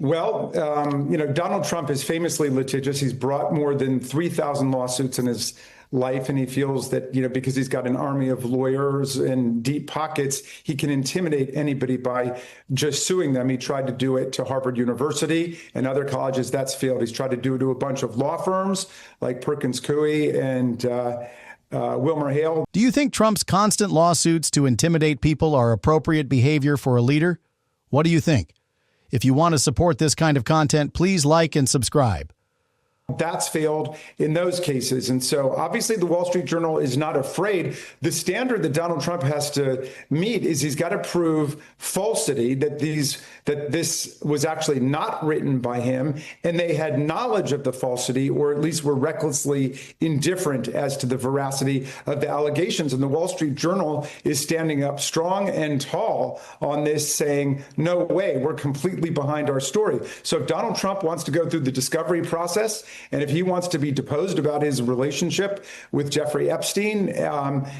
Well, Donald Trump is famously litigious. He's brought more than 3,000 lawsuits in his life, and he feels that, because he's got an army of lawyers and deep pockets, he can intimidate anybody by just suing them. He tried to do it to Harvard University and other colleges. That's failed. He's tried to do it to a bunch of law firms like Perkins Coie and Wilmer Hale. Do you think Trump's constant lawsuits to intimidate people are appropriate behavior for a leader? What do you think? If you want to support this kind of content, please like and subscribe. That's failed in those cases. And so obviously the Wall Street Journal is not afraid. The standard that Donald Trump has to meet is he's got to prove falsity, that this was actually not written by him, and they had knowledge of the falsity, or at least were recklessly indifferent as to the veracity of the allegations. And the Wall Street Journal is standing up strong and tall on this, saying, no way, we're completely behind our story. So if Donald Trump wants to go through the discovery process, and if he wants to be deposed about his relationship with Jeffrey Epstein,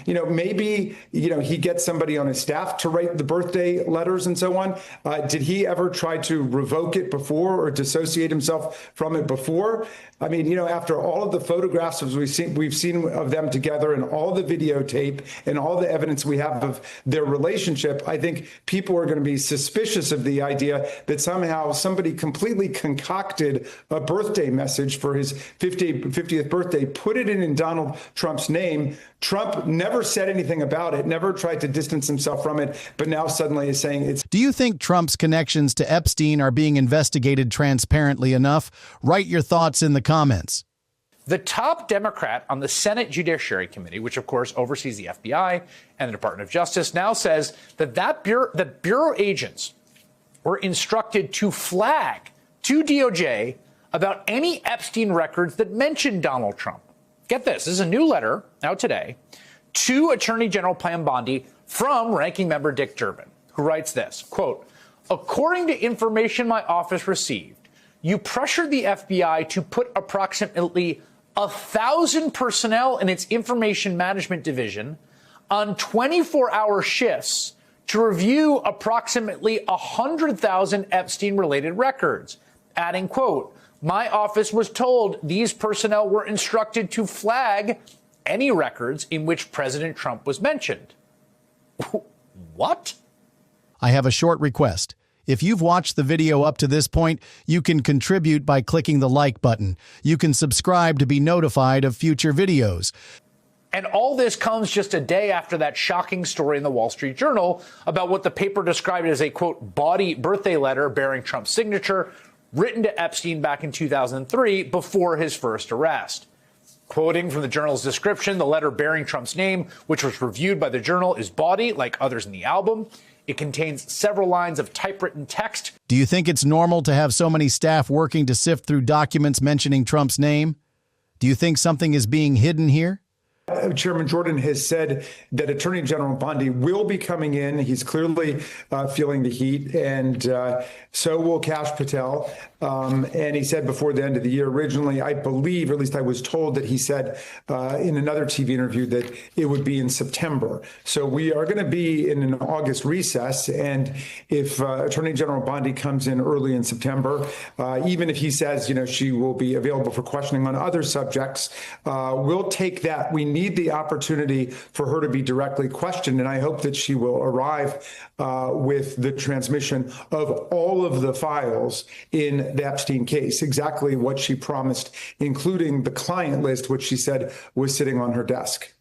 maybe, he gets somebody on his staff to write the birthday letters and so on. Did he ever try to revoke it before or dissociate himself from it before? I mean, after all of the photographs we've seen of them together and all the videotape and all the evidence we have of their relationship, I think people are going to be suspicious of the idea that somehow somebody completely concocted a birthday message for his 50th birthday, put it in Donald Trump's name. Trump never said anything about it, never tried to distance himself from it, but now suddenly is saying it's. Do you think Trump's connections to Epstein are being investigated transparently enough? Write your thoughts in the comments. The top Democrat on the Senate Judiciary Committee, which of course oversees the FBI and the Department of Justice, now says that the Bureau agents were instructed to flag to DOJ about any Epstein records that mention Donald Trump. Get this is a new letter out today to Attorney General Pam Bondi from Ranking Member Dick Durbin, who writes this, quote, according to information my office received, you pressured the FBI to put approximately 1,000 personnel in its information management division on 24-hour shifts to review approximately 100,000 Epstein-related records, adding, quote, my office was told these personnel were instructed to flag any records in which President Trump was mentioned. What? I have a short request. If you've watched the video up to this point, you can contribute by clicking the like button. You can subscribe to be notified of future videos. And all this comes just a day after that shocking story in the Wall Street Journal about what the paper described as a, quote, bawdy birthday letter bearing Trump's signature, written to Epstein back in 2003 before his first arrest. Quoting from the Journal's description, the letter bearing Trump's name, which was reviewed by the Journal, is bawdy, like others in the album. It contains several lines of typewritten text. Do you think it's normal to have so many staff working to sift through documents mentioning Trump's name? Do you think something is being hidden here? Chairman Jordan has said that Attorney General Bondi will be coming in. He's clearly feeling the heat, and so will Kash Patel. And he said before the end of the year, originally, I believe, or at least I was told that he said in another TV interview that it would be in September. So we are going to be in an August recess. And if Attorney General Bondi comes in early in September, even if he says, she will be available for questioning on other subjects, we'll take that. We need the opportunity for her to be directly questioned. And I hope that she will arrive with the transmission of all of the files in the Epstein case, exactly what she promised, including the client list, which she said was sitting on her desk.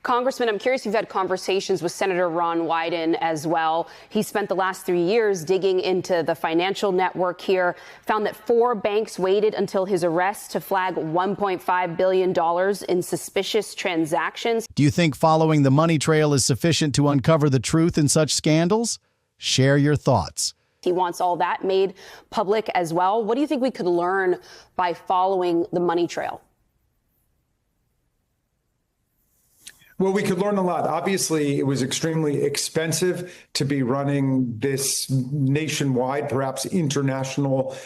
Congressman, I'm curious if you've had conversations with Senator Ron Wyden as well. He spent the last 3 years digging into the financial network here, found that 4 banks waited until his arrest to flag $1.5 billion in suspicious transactions. Do you think following the money trail is sufficient to uncover the truth in such scandals? Share your thoughts. He wants all that made public as well. What do you think we could learn by following the money trail? Well, we could learn a lot. Obviously, it was extremely expensive to be running this nationwide, perhaps international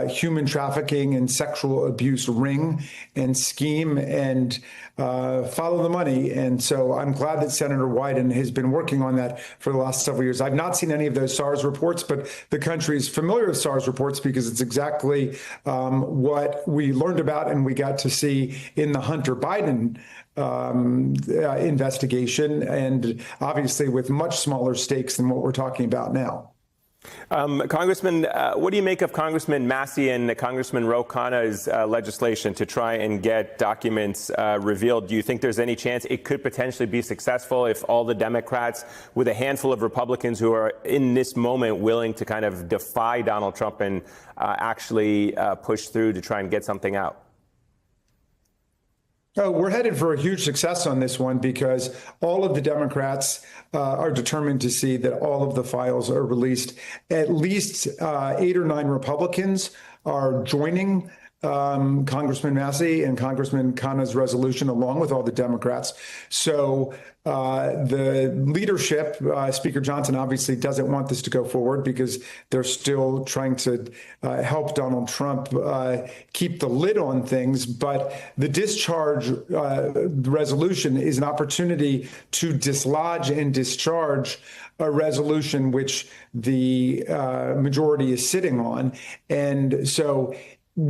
human trafficking and sexual abuse ring and scheme and follow the money. And so I'm glad that Senator Wyden has been working on that for the last several years. I've not seen any of those SARS reports, but the country is familiar with SARS reports because it's exactly what we learned about and we got to see in the Hunter Biden investigation, and obviously with much smaller stakes than what we're talking about now. Congressman, what do you make of Congressman Massey and Congressman Ro Khanna's legislation to try and get documents revealed? Do you think there's any chance it could potentially be successful if all the Democrats, with a handful of Republicans who are in this moment willing to kind of defy Donald Trump and actually push through to try and get something out? Oh, we're headed for a huge success on this one because all of the Democrats are determined to see that all of the files are released. At least 8 or 9 Republicans are joining Congressman Massey and Congressman Khanna's resolution, along with all the Democrats. So the leadership, Speaker Johnson obviously doesn't want this to go forward because they're still trying to help Donald Trump keep the lid on things. But the discharge resolution is an opportunity to dislodge and discharge a resolution which the majority is sitting on. And so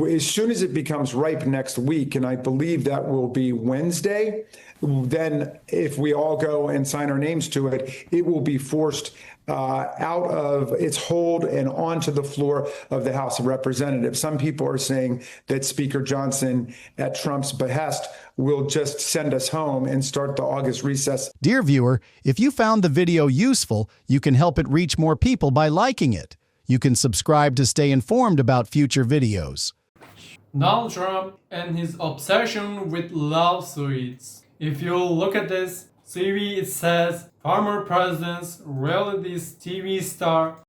as soon as it becomes ripe next week, and I believe that will be Wednesday, then if we all go and sign our names to it, it will be forced out of its hold and onto the floor of the House of Representatives. Some people are saying that Speaker Johnson, at Trump's behest, will just send us home and start the August recess. Dear viewer, if you found the video useful, you can help it reach more people by liking it. You can subscribe to stay informed about future videos. Donald Trump and his obsession with lawsuits. If you look at this CV, it says former president's reality TV star,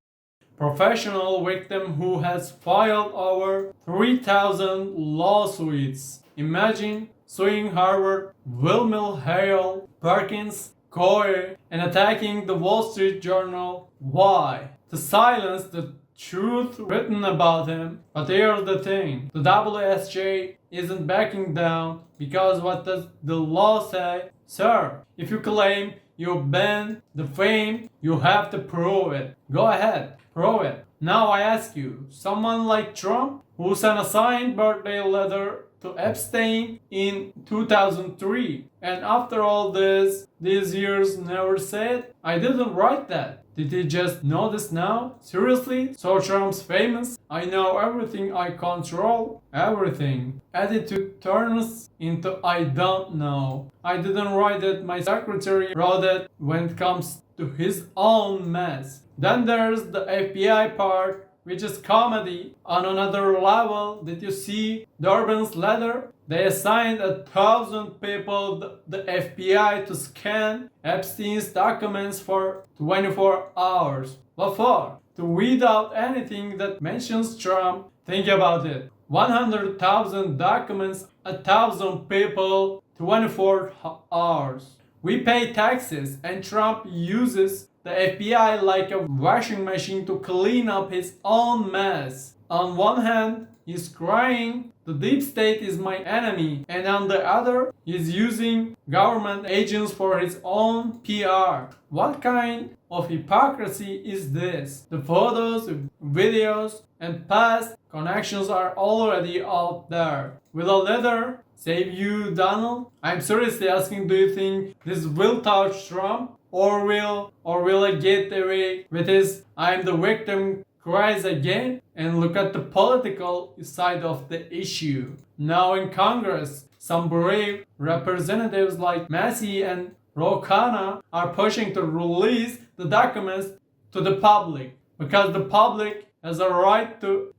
professional victim who has filed over 3,000 lawsuits. Imagine suing Harvard, Wilmer Hale, Perkins, Coy, and attacking the Wall Street Journal. Why? To silence the truth written about him. But here's the thing, the WSJ isn't backing down because what does the law say? Sir, if you claim you've been defamed, you have to prove it. Go ahead, prove it. Now I ask you, someone like Trump, who sent a signed birthday letter to Epstein in 2003, and after all these years never said, I didn't write that. Did he just know this now? Seriously? So Trump's famous? I know everything, I control everything. Attitude turns into I don't know. I didn't write it, my secretary wrote it when it comes to his own mess. Then there's the FBI part, which is comedy on another level. Did you see Durbin's letter? They assigned 1,000 people the FBI to scan Epstein's documents for 24 hours. What for? To weed out anything that mentions Trump. Think about it. 100,000 documents, 1,000 people, 24 hours. We pay taxes and Trump uses the FBI like a washing machine to clean up his own mess. On one hand, he's crying, the deep state is my enemy, and on the other, he's using government agents for his own PR. What kind of hypocrisy is this? The photos, videos, and past connections are already out there. Will a letter save you, Donald? I'm seriously asking, do you think this will touch Trump? Or will it get away with his I'm the victim cries again? And look at the political side of the issue. Now in Congress, some brave representatives like Massey and Ro Khanna are pushing to release the documents to the public because the public has a right to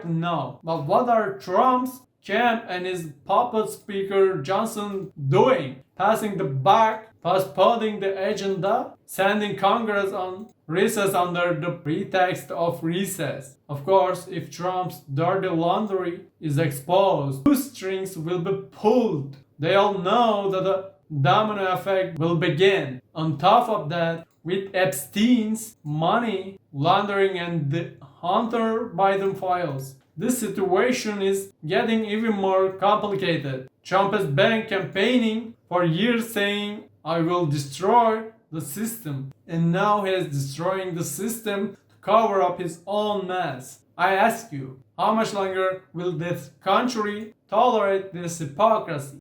know. But what are Trump's camp and his puppet Speaker Johnson doing? Passing the buck, postponing the agenda, sending Congress on recess under the pretext of recess. Of course, if Trump's dirty laundry is exposed, two strings will be pulled. They all know that domino effect will begin. On top of that, with Epstein's money laundering and the Hunter Biden files, this situation is getting even more complicated. Trump has been campaigning for years saying, "I will destroy the system," and now he is destroying the system to cover up his own mess. I ask you, how much longer will this country tolerate this hypocrisy?